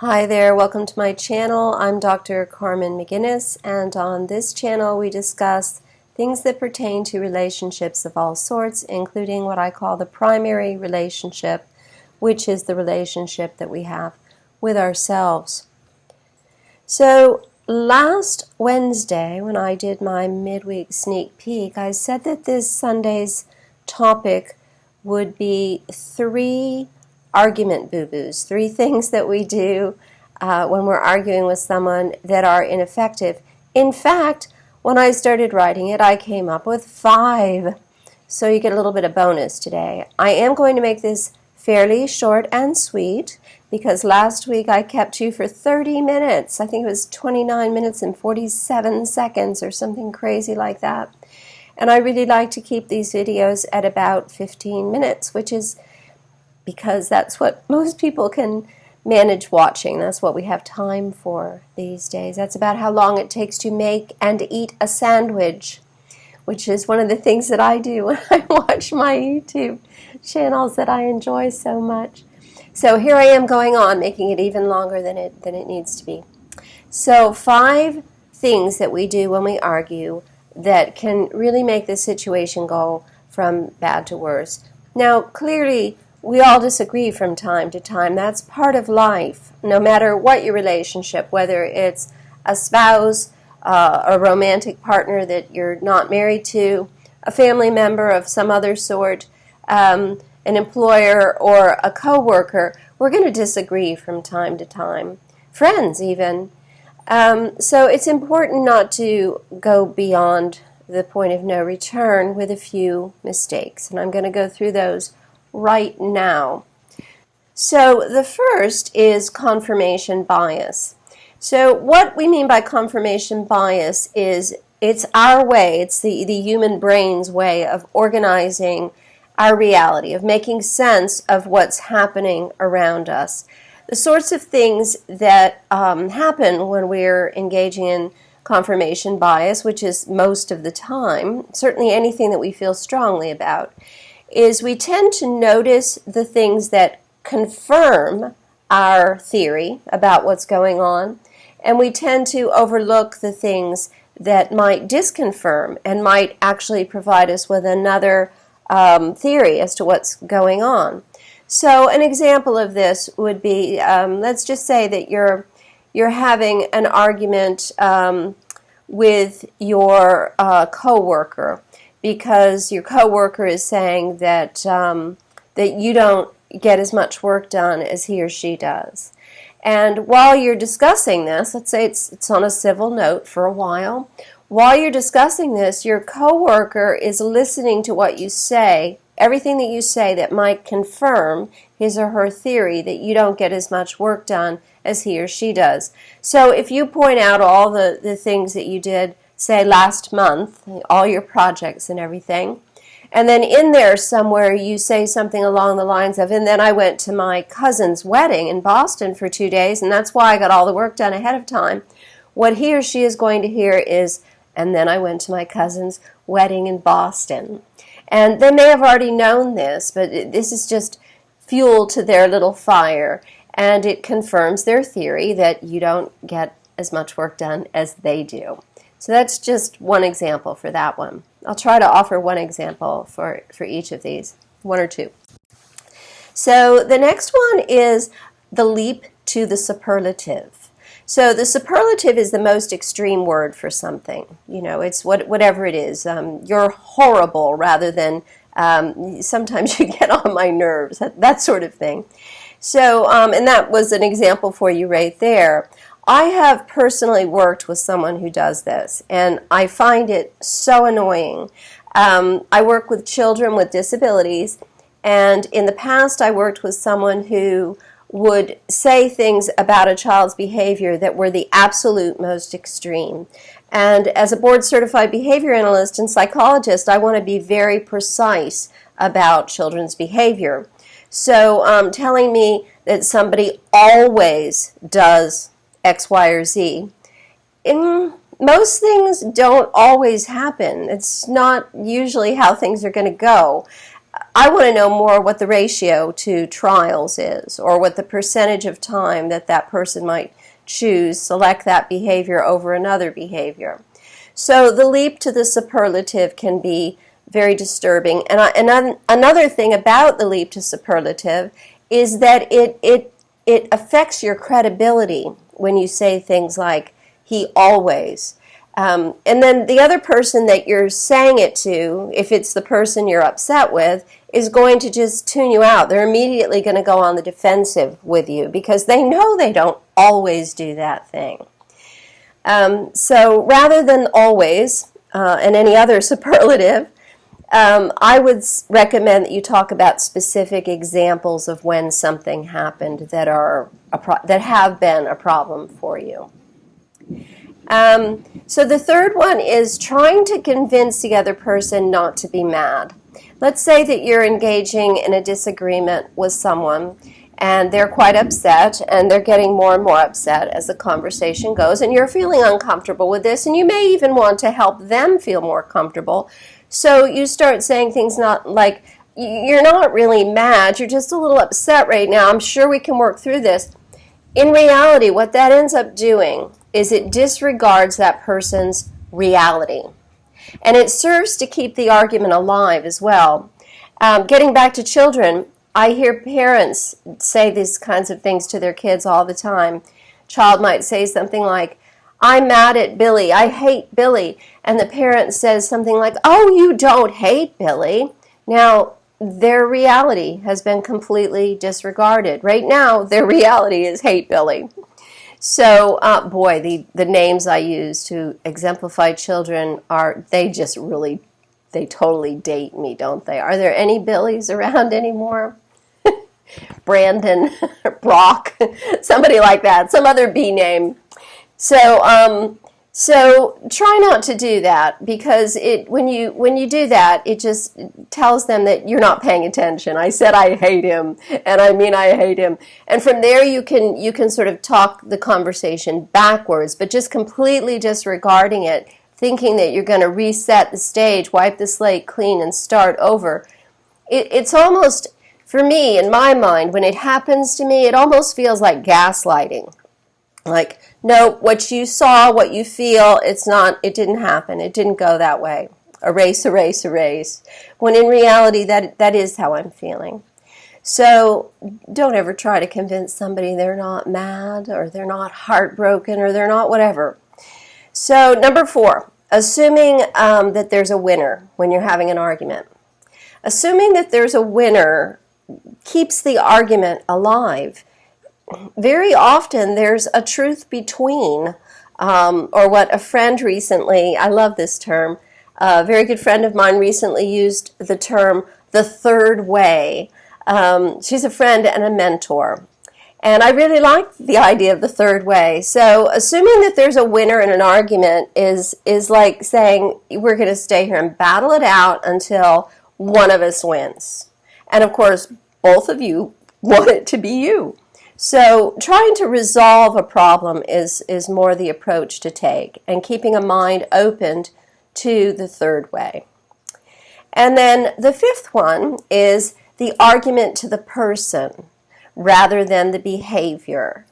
Hi there, welcome to my channel. I'm Dr. Carmen McGuinness, and on this channel we discuss things that pertain to relationships of all sorts, including what I call the primary relationship, which is the relationship that we have with ourselves. So last Wednesday, when I did my midweek sneak peek, I said that this Sunday's topic would be 3 argument boo-boos, 3 things that we do when we're arguing with someone that are ineffective. In fact, when I started writing it, I came up with 5. So you get a little bit of bonus today. I am going to make this fairly short and sweet because last week I kept you for 30 minutes. I think it was 29 minutes and 47 seconds or something crazy like that. And I really like to keep these videos at about 15 minutes, which is because that's what most people can manage watching. That's what we have time for these days. That's about how long it takes to make and eat a sandwich, which is one of the things that I do when I watch my YouTube channels that I enjoy so much. So here I am going on, making it even longer than it needs to be. So 5 things that we do when we argue that can really make the situation go from bad to worse. Now, clearly, we all disagree from time to time. That's part of life, no matter what your relationship, whether it's a spouse, a romantic partner that you're not married to, a family member of some other sort, an employer, or a coworker. We're going to disagree from time to time, friends even. So it's important not to go beyond the point of no return with a few mistakes, and I'm going to go through those right now. So the first is confirmation bias. So what we mean by confirmation bias is it's our way, it's the human brain's way of organizing our reality, of making sense of what's happening around us. The sorts of things that happen when we're engaging in confirmation bias, which is most of the time, certainly anything that we feel strongly about, is we tend to notice the things that confirm our theory about what's going on, and we tend to overlook the things that might disconfirm and might actually provide us with another theory as to what's going on. So an example of this would be, let's just say that you're having an argument with your coworker, because your coworker is saying that that you don't get as much work done as he or she does. And while you're discussing this, let's say it's on a civil note for a while, while you're discussing this, your coworker is listening to what you say, everything that you say that might confirm his or her theory that you don't get as much work done as he or she does. So if you point out all the things that you did, say last month, all your projects and everything, and then in there somewhere you say something along the lines of, and then I went to my cousin's wedding in Boston for 2 days, and that's why I got all the work done ahead of time. What he or she is going to hear is, and then I went to my cousin's wedding in Boston. And they may have already known this, but this is just fuel to their little fire, and it confirms their theory that you don't get as much work done as they do. So that's just one example for that one. I'll try to offer one example for each of these, 1 or 2. So the next one is the leap to the superlative. So the superlative is the most extreme word for something. You know, it's whatever it is. You're horrible rather than sometimes you get on my nerves, that sort of thing. So, and that was an example for you right there. I have personally worked with someone who does this, and I find it so annoying. I work with children with disabilities, and in the past I worked with someone who would say things about a child's behavior that were the absolute most extreme. And as a board-certified behavior analyst and psychologist, I want to be very precise about children's behavior. So telling me that somebody always does X, Y, or Z. Most things don't always happen. It's not usually how things are going to go. I want to know more what the ratio to trials is, or what the percentage of time that that person might select that behavior over another behavior. So the leap to the superlative can be very disturbing. And another thing about the leap to superlative is that it affects your credibility when you say things like, he always. And then the other person that you're saying it to, if it's the person you're upset with, is going to just tune you out. They're immediately going to go on the defensive with you because they know they don't always do that thing. So rather than always and any other superlative, I would recommend that you talk about specific examples of when something happened that have been a problem for you. So the third one is trying to convince the other person not to be mad. Let's say that you're engaging in a disagreement with someone and they're quite upset and they're getting more and more upset as the conversation goes, and you're feeling uncomfortable with this, and you may even want to help them feel more comfortable. So you start saying things not like, you're not really mad, you're just a little upset right now, I'm sure we can work through this. In reality, what that ends up doing is it disregards that person's reality. And it serves to keep the argument alive as well. Getting back to children, I hear parents say these kinds of things to their kids all the time. Child might say something like, I'm mad at Billy, I hate Billy. And the parent says something like, oh, you don't hate Billy. Now, their reality has been completely disregarded. Right now, their reality is hate Billy. So, boy, the names I use to exemplify children they totally date me, don't they? Are there any Billies around anymore? Brandon, Brock, somebody like that, some other B name. So try not to do that, because when you do that, it just tells them that you're not paying attention. I said I hate him, and I mean I hate him. And from there you can sort of talk the conversation backwards, but just completely disregarding it, thinking that you're going to reset the stage, wipe the slate clean, and start over. It's almost, for me, in my mind, when it happens to me, it almost feels like gaslighting. Like, no, what you saw, what you feel, it didn't happen. It didn't go that way. Erase, erase, erase. When in reality, that is how I'm feeling. So don't ever try to convince somebody they're not mad, or they're not heartbroken, or they're not whatever. So number 4, assuming that there's a winner when you're having an argument. Assuming that there's a winner keeps the argument alive. Very often there's a truth between, or what a friend recently, I love this term, a very good friend of mine recently used the term the third way. She's a friend and a mentor. And I really like the idea of the third way. So assuming that there's a winner in an argument is like saying we're going to stay here and battle it out until one of us wins. And of course, both of you want it to be you. So trying to resolve a problem is more the approach to take, and keeping a mind open to the third way. And then the 5th one is the argument to the person rather than the behavior.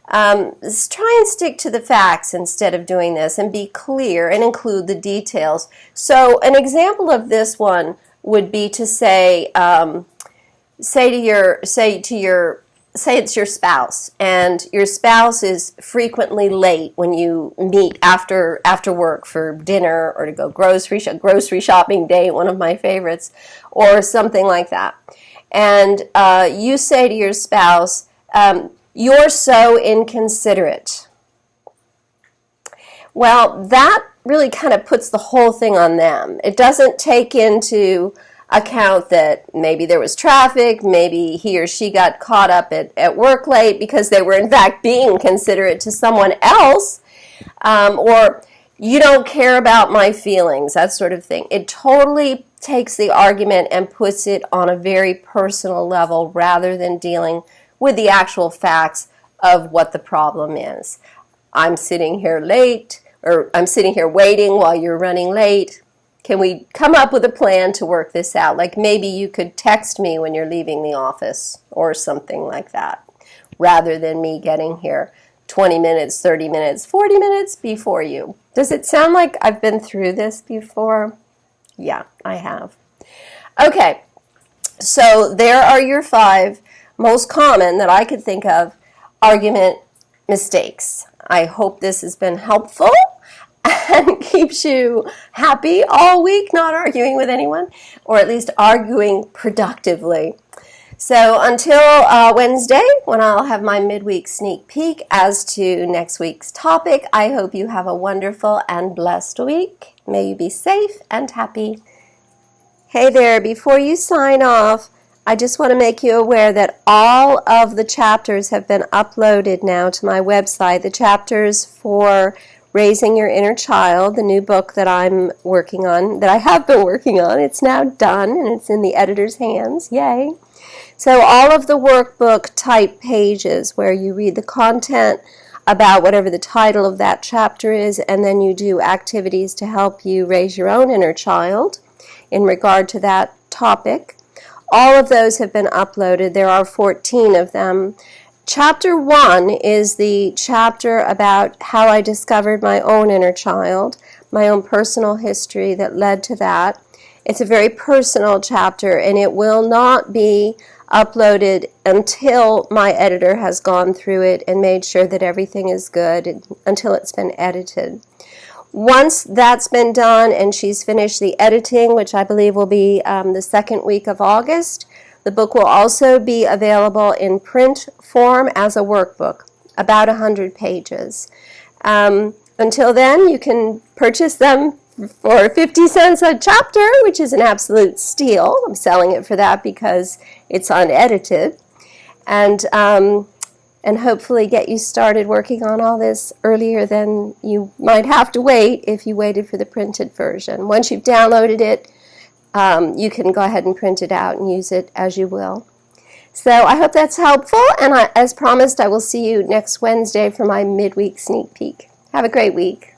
Try and stick to the facts instead of doing this, and be clear and include the details. So an example of this one would be to say it's your spouse, and your spouse is frequently late when you meet after work for dinner, or to go grocery shopping date, one of my favorites, or something like that. And you say to your spouse, you're so inconsiderate. Well, that really kind of puts the whole thing on them. It doesn't take into account that maybe there was traffic, maybe he or she got caught up at work late because they were in fact being considerate to someone else, or you don't care about my feelings, that sort of thing. It totally takes the argument and puts it on a very personal level rather than dealing with the actual facts of what the problem is. I'm sitting here late, or I'm sitting here waiting while you're running late. Can we come up with a plan to work this out? Like maybe you could text me when you're leaving the office or something like that, rather than me getting here 20 minutes, 30 minutes, 40 minutes before you. Does it sound like I've been through this before? Yeah, I have. Okay, so there are your 5 most common that I could think of argument mistakes. I hope this has been helpful and keeps you happy all week, not arguing with anyone, or at least arguing productively. So until Wednesday, when I'll have my midweek sneak peek as to next week's topic, I hope you have a wonderful and blessed week. May you be safe and happy. Hey there, before you sign off, I just want to make you aware that all of the chapters have been uploaded now to my website. The chapters for Raising Your Inner Child, the new book that I'm working on, that I have been working on. It's now done and it's in the editor's hands. Yay! So all of the workbook type pages where you read the content about whatever the title of that chapter is, and then you do activities to help you raise your own inner child in regard to that topic. All of those have been uploaded. There are 14 of them. Chapter 1 is the chapter about how I discovered my own inner child, my own personal history that led to that. It's a very personal chapter, and it will not be uploaded until my editor has gone through it and made sure that everything is good, until it's been edited. Once that's been done and she's finished the editing, which I believe will be the second week of August, the book will also be available in print form as a workbook, about 100 pages. Until then, you can purchase them for 50 cents a chapter, which is an absolute steal. I'm selling it for that because it's unedited. And hopefully get you started working on all this earlier than you might have to wait if you waited for the printed version. Once you've downloaded it, you can go ahead and print it out and use it as you will. So I hope that's helpful, and as promised, I will see you next Wednesday for my midweek sneak peek. Have a great week.